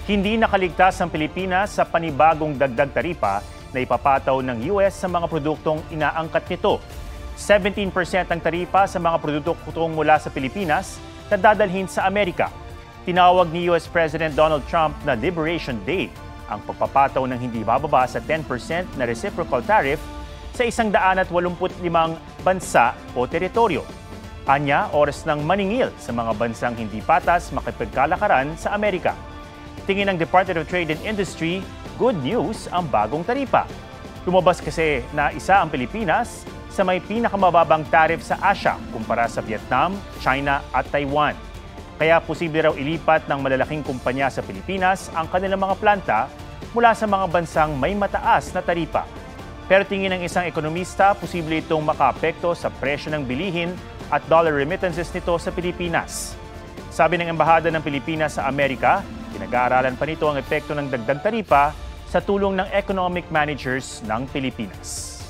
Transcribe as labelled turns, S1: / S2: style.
S1: Hindi nakaligtas ang Pilipinas sa panibagong dagdag taripa na ipapataw ng US sa mga produktong inaangkat nito. 17% ang taripa sa mga produktong mula sa Pilipinas na dadalhin sa Amerika. Tinawag ni US President Donald Trump na Liberation Day ang pagpapataw ng hindi bababa sa 10% na reciprocal tariff sa 185 bansa o teritoryo. Anya, oras ng maningil sa mga bansang hindi patas makipagkalakaran sa Amerika. Tingin ng Department of Trade and Industry, good news ang bagong taripa. Lumabas kasi na isa ang Pilipinas sa may pinakamababang tariff sa Asia kumpara sa Vietnam, China at Taiwan. Kaya posible raw ilipat ng malalaking kumpanya sa Pilipinas ang kanilang mga planta mula sa mga bansang may mataas na taripa. Pero tingin ng isang ekonomista, posible itong makaapekto sa presyo ng bilihin at dollar remittances nito sa Pilipinas. Sabi ng Embahada ng Pilipinas sa Amerika, pinag-aaralan pa nito ang epekto ng dagdag taripa sa tulong ng economic managers ng Pilipinas.